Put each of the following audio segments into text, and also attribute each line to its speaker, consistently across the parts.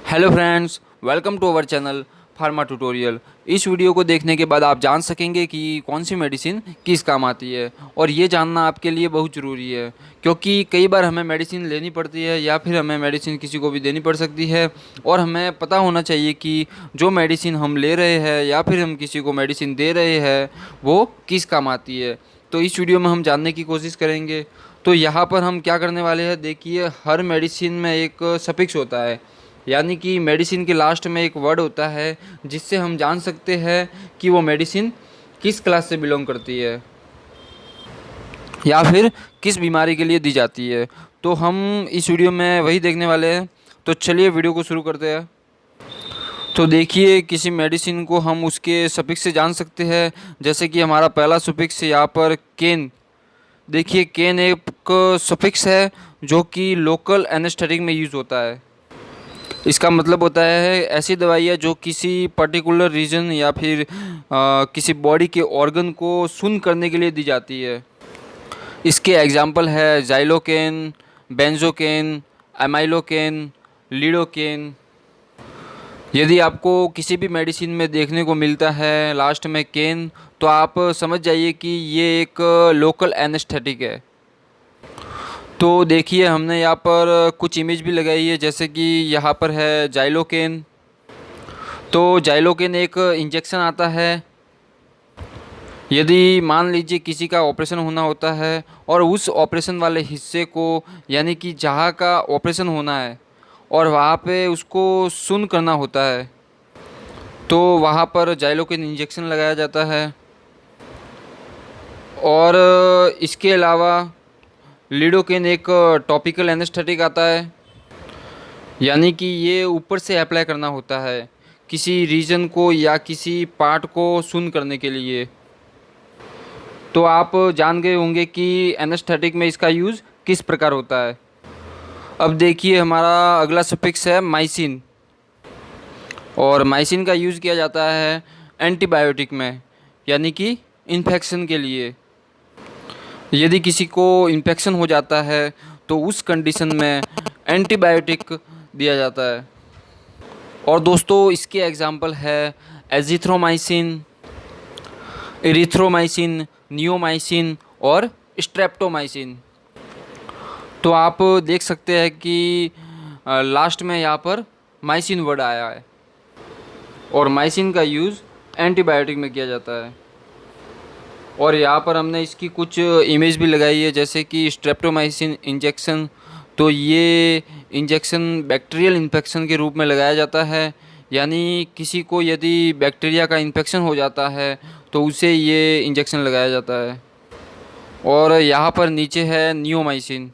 Speaker 1: Hello friends, welcome to our channel pharma tutorial. इस वीडियो को देखने के बाद आप जान सकेंगे कि कौन सी मेडिसिन किस काम आती है, और ये जानना आपके लिए बहुत ज़रूरी है क्योंकि कई बार हमें मेडिसिन लेनी पड़ती है या फिर हमें मेडिसिन किसी को भी देनी पड़ सकती है। और हमें पता होना चाहिए कि जो मेडिसिन हम ले रहे हैं या फिर हम किसी को मेडिसिन दे रहे हैं वो किस काम आती है। तो इस वीडियो में हम जानने की कोशिश करेंगे। तो यहाँ पर हम क्या करने वाले हैं, देखिए, हर मेडिसिन में एक सफिक्स होता है, यानी कि मेडिसिन के लास्ट में एक वर्ड होता है जिससे हम जान सकते हैं कि वो मेडिसिन किस क्लास से बिलोंग करती है या फिर किस बीमारी के लिए दी जाती है। तो हम इस वीडियो में वही देखने वाले हैं। तो चलिए वीडियो को शुरू करते हैं। तो देखिए, किसी मेडिसिन को हम उसके सफिक्स से जान सकते हैं। जैसे कि हमारा पहला सफिक्स यहाँ पर केन। देखिए, केन एक सफिक्स है जो कि लोकल एनेस्थेटिक में यूज़ होता है। इसका मतलब होता है ऐसी दवाइयाँ जो किसी पर्टिकुलर रीजन या फिर किसी बॉडी के ऑर्गन को सुन्न करने के लिए दी जाती है। इसके एग्जांपल है जाइलोकेन, बेंजोकेन, एमाइलोकेन, लीडोकेन। यदि आपको किसी भी मेडिसिन में देखने को मिलता है लास्ट में केन, तो आप समझ जाइए कि ये एक लोकल एनेस्थेटिक है। तो देखिए, हमने यहाँ पर कुछ इमेज भी लगाई है, जैसे कि यहाँ पर है जाइलोकेन। तो जाइलोकेन एक इंजेक्शन आता है। यदि मान लीजिए किसी का ऑपरेशन होना होता है और उस ऑपरेशन वाले हिस्से को, यानी कि जहाँ का ऑपरेशन होना है और वहाँ पे उसको सुन्न करना होता है, तो वहाँ पर जाइलोकेन इंजेक्शन लगाया जाता है। और इसके अलावा लिडोकेन एक टॉपिकल एनेस्थेटिक आता है, यानी कि ये ऊपर से अप्लाई करना होता है किसी रीजन को या किसी पार्ट को सुन्न करने के लिए। तो आप जान गए होंगे कि एनेस्थेटिक में इसका यूज़ किस प्रकार होता है। अब देखिए, हमारा अगला सफिक्स है माइसिन। और माइसिन का यूज़ किया जाता है एंटीबायोटिक में, यानी कि इन्फेक्शन के लिए। यदि किसी को इन्फेक्शन हो जाता है तो उस कंडीशन में एंटीबायोटिक दिया जाता है। और दोस्तों, इसके एग्जांपल है एजिथ्रोमाइसिन, एरिथ्रोमाइसिन, नियोमाइसिन और स्ट्रेप्टोमाइसिन। तो आप देख सकते हैं कि लास्ट में यहाँ पर माइसिन वर्ड आया है, और माइसिन का यूज़ एंटीबायोटिक में किया जाता है। और यहाँ पर हमने इसकी कुछ इमेज भी लगाई है, जैसे कि स्ट्रेप्टोमाइसिन इंजेक्शन। तो ये इंजेक्शन बैक्टीरियल इन्फेक्शन के रूप में लगाया जाता है, यानी किसी को यदि बैक्टीरिया का इन्फेक्शन हो जाता है तो उसे ये इंजेक्शन लगाया जाता है। और यहाँ पर नीचे है नियोमाइसिन।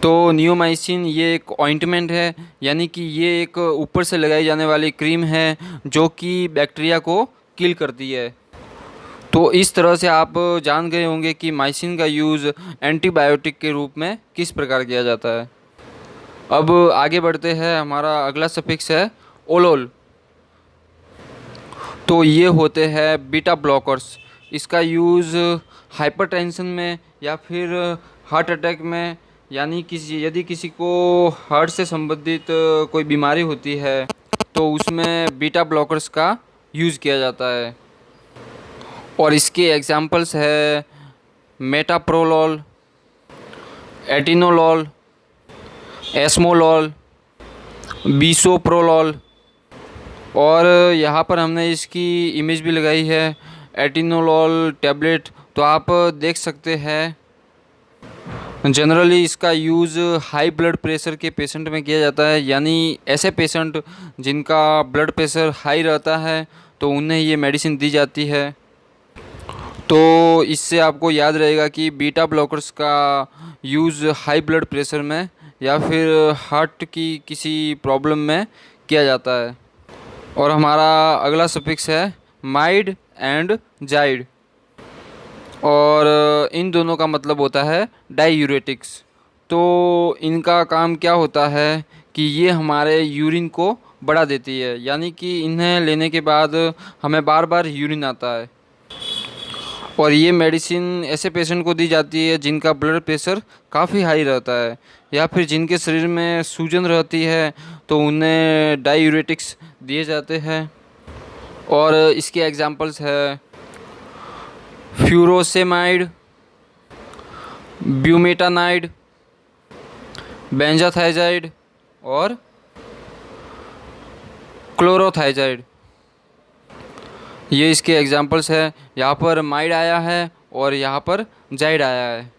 Speaker 1: तो नियोमाइसिन ये एक ऑइंटमेंट है, यानी कि ये एक ऊपर से लगाई जाने वाली क्रीम है जो कि बैक्टीरिया को किल करती है। तो इस तरह से आप जान गए होंगे कि माइसिन का यूज़ एंटीबायोटिक के रूप में किस प्रकार किया जाता है। अब आगे बढ़ते हैं। हमारा अगला सफिक्स है ओलोल। तो ये होते हैं बीटा ब्लॉकर्स। इसका यूज़ हाइपरटेंशन में या फिर हार्ट अटैक में, यानी यदि किसी को हार्ट से संबंधित कोई बीमारी होती है तो उसमें बीटा ब्लॉकर्स का यूज़ किया जाता है। और इसके एग्जांपल्स है मेटाप्रोलोल, एटिनोलोल, एस्मोलोल, बिसोप्रोलोल। और यहाँ पर हमने इसकी इमेज भी लगाई है, एटिनोलोल टैबलेट। तो आप देख सकते हैं, जनरली इसका यूज़ हाई ब्लड प्रेशर के पेशेंट में किया जाता है, यानी ऐसे पेशेंट जिनका ब्लड प्रेशर हाई रहता है तो उन्हें ये मेडिसिन दी जाती है। तो इससे आपको याद रहेगा कि बीटा ब्लॉकर्स का यूज़ हाई ब्लड प्रेशर में या फिर हार्ट की किसी प्रॉब्लम में किया जाता है। और हमारा अगला सफिक्स है माइड एंड जाइड। और इन दोनों का मतलब होता है डाईयूरेटिक्स। तो इनका काम क्या होता है कि ये हमारे यूरिन को बढ़ा देती है, यानी कि इन्हें लेने के बाद हमें बार बार यूरिन आता है। और ये मेडिसिन ऐसे पेशेंट को दी जाती है जिनका ब्लड प्रेशर काफ़ी हाई रहता है या फिर जिनके शरीर में सूजन रहती है, तो उन्हें डायूरेटिक्स दिए जाते हैं। और इसके एग्जांपल्स है फ्यूरोसेमाइड, ब्यूमेटानाइड, बेंजाथाइजाइड और क्लोरोथाइजाइड। ये इसके एग्जांपल्स है। यहाँ पर माइड आया है और यहाँ पर जाइड आया है।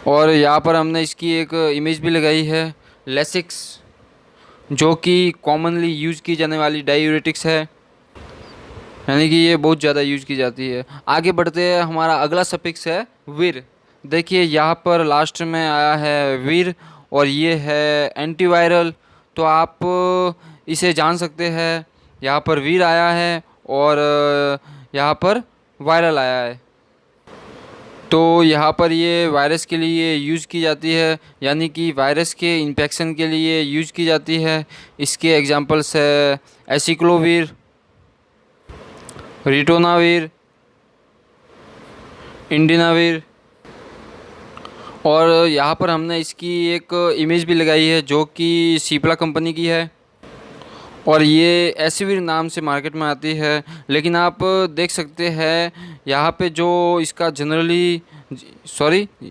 Speaker 1: और यहाँ पर हमने इसकी एक इमेज भी लगाई है, लेसिक्स, जो कि कॉमनली यूज़ की जाने वाली डायूरेटिक्स है, यानी कि ये बहुत ज़्यादा यूज़ की जाती है। आगे बढ़ते हैं, हमारा अगला सफिक्स है वीर। देखिए यहाँ पर लास्ट में आया है वीर और ये है एंटीवायरल, तो आप इसे जान सकते हैं। यहाँ पर वीर आया है और यहाँ पर वायरल आया है, तो यहाँ पर ये वायरस के लिए यूज़ की जाती है, यानी कि वायरस के इन्फेक्शन के लिए यूज़ की जाती है। इसके एग्जांपल्स है एसिक्लोवीर, रिटोनावीर, इंडिनावीर। और यहाँ पर हमने इसकी एक इमेज भी लगाई है जो कि सिप्ला कंपनी की है और ये एसिविर नाम से मार्केट में आती है। लेकिन आप देख सकते हैं यहाँ पे जो इसका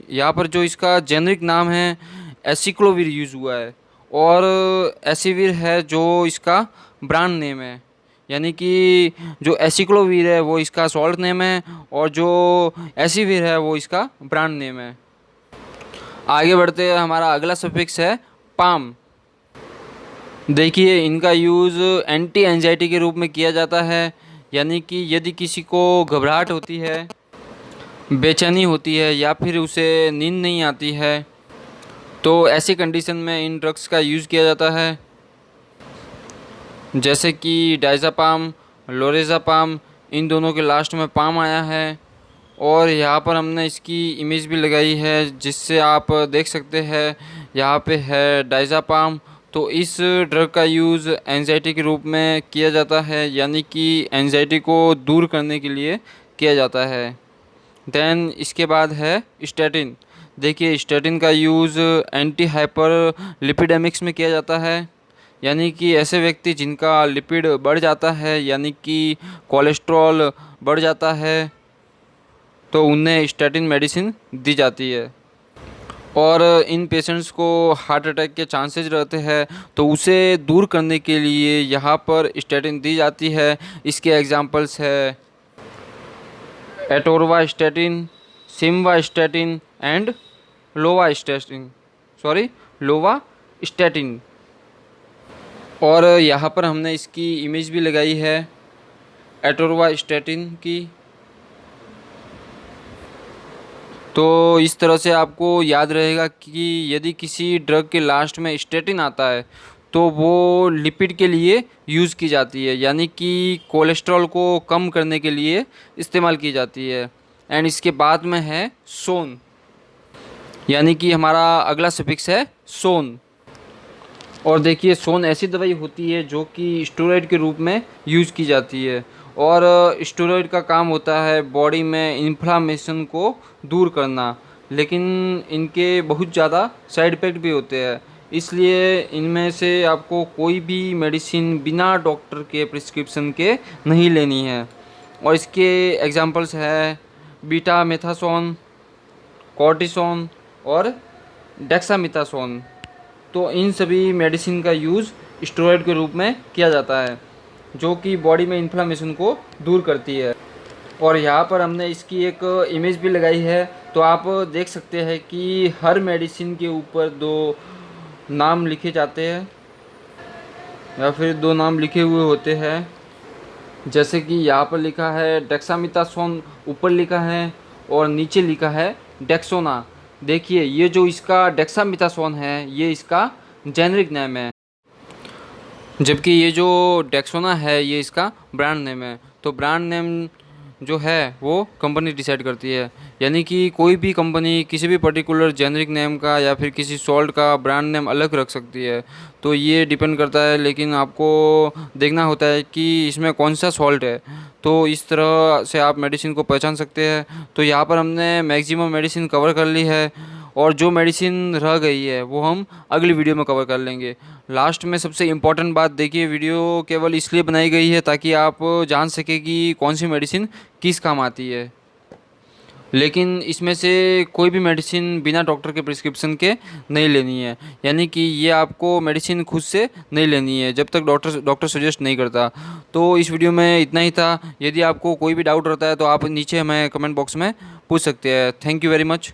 Speaker 1: यहाँ पर जो इसका जेनरिक नाम है एसिक्लोविर यूज़ हुआ है और एसिविर है जो इसका ब्रांड नेम है, यानी कि जो एसिक्लोविर है वो इसका सॉल्ट नेम है और जो एसिविर है वो इसका ब्रांड नेम है। आगे बढ़ते हैं, हमारा अगला सफिक्स है पाम। देखिए इनका यूज़ एंटी एंजाइटी के रूप में किया जाता है, यानी कि यदि किसी को घबराहट होती है, बेचैनी होती है या फिर उसे नींद नहीं आती है, तो ऐसी कंडीशन में इन ड्रग्स का यूज़ किया जाता है, जैसे कि डायज़ापाम, लोरेज़ापाम, इन दोनों के लास्ट में पाम आया है। और यहाँ पर हमने इसकी इमेज भी लगाई है जिससे आप देख सकते हैं यहाँ पे है डायज़ापाम। तो इस ड्रग का यूज़ एंजाइटी के रूप में किया जाता है, यानी कि एंजाइटी को दूर करने के लिए किया जाता है। देन इसके बाद है स्टैटिन। देखिए स्टैटिन का यूज़ एंटी हाइपर लिपिडेमिक्स में किया जाता है, यानी कि ऐसे व्यक्ति जिनका लिपिड बढ़ जाता है, यानी कि कोलेस्ट्रॉल बढ़ जाता है, तो उन्हें स्टैटिन मेडिसिन दी जाती है। और इन पेशेंट्स को हार्ट अटैक के चांसेस रहते हैं, तो उसे दूर करने के लिए यहाँ पर स्टैटिन दी जाती है। इसके एग्जांपल्स है एटोरवास्टैटिन, सिमवास्टैटिन एंड लोवास्टैटिन। और यहाँ पर हमने इसकी इमेज भी लगाई है एटोरवास्टैटिन की। तो इस तरह से आपको याद रहेगा कि यदि किसी ड्रग के लास्ट में स्टैटिन आता है तो वो लिपिड के लिए यूज़ की जाती है, यानी कि कोलेस्ट्रॉल को कम करने के लिए इस्तेमाल की जाती है। एंड इसके बाद में है सोन, यानी कि हमारा अगला सफिक्स है सोन। और देखिए सोन ऐसी दवाई होती है जो कि स्टेरॉइड के रूप में यूज़ की जाती है और स्टेरॉइड का काम होता है बॉडी में इन्फ्लामेशन को दूर करना, लेकिन इनके बहुत ज़्यादा साइड इफ़ेक्ट भी होते हैं, इसलिए इनमें से आपको कोई भी मेडिसिन बिना डॉक्टर के प्रिस्क्रिप्शन के नहीं लेनी है। और इसके एग्जांपल्स है बीटामेथासोन, कॉर्टिसोन और डेक्सामेथासोन। तो इन सभी मेडिसिन का यूज़ स्टेरॉइड के रूप में किया जाता है जो कि बॉडी में इन्फ्लामेशन को दूर करती है। और यहाँ पर हमने इसकी एक इमेज भी लगाई है, तो आप देख सकते हैं कि हर मेडिसिन के ऊपर दो नाम लिखे जाते हैं या फिर दो नाम लिखे हुए होते हैं, जैसे कि यहाँ पर लिखा है डेक्सामेथासोन ऊपर लिखा है और नीचे लिखा है डेक्सोना। देखिए ये जो इसका डेक्सामेथासोन है ये इसका जेनरिक नेम है, जबकि ये जो डेक्सोना है ये इसका ब्रांड नेम है। तो ब्रांड नेम जो है वो कंपनी डिसाइड करती है। यानी कि कोई भी कंपनी किसी भी पर्टिकुलर जेनरिक नेम का या फिर किसी सॉल्ट का ब्रांड नेम अलग रख सकती है, तो ये डिपेंड करता है, लेकिन आपको देखना होता है कि इसमें कौन सा सॉल्ट है। तो इस तरह से आप मेडिसिन को पहचान सकते हैं। तो यहाँ पर हमने मैक्सिमम मेडिसिन कवर कर ली है, और जो मेडिसिन रह गई है वो हम अगली वीडियो में कवर कर लेंगे। लास्ट में सबसे इम्पॉर्टेंट बात देखिए, वीडियो केवल इसलिए बनाई गई है ताकि आप जान सके कि कौन सी मेडिसिन किस काम आती है, लेकिन इसमें से कोई भी मेडिसिन बिना डॉक्टर के प्रिस्क्रिप्शन के नहीं लेनी है। यानी कि ये आपको मेडिसिन खुद से नहीं लेनी है जब तक डॉक्टर सजेस्ट नहीं करता। तो इस वीडियो में इतना ही था। यदि आपको कोई भी डाउट रहता है तो आप नीचे हमें कमेंट बॉक्स में पूछ सकते हैं। Thank you very much.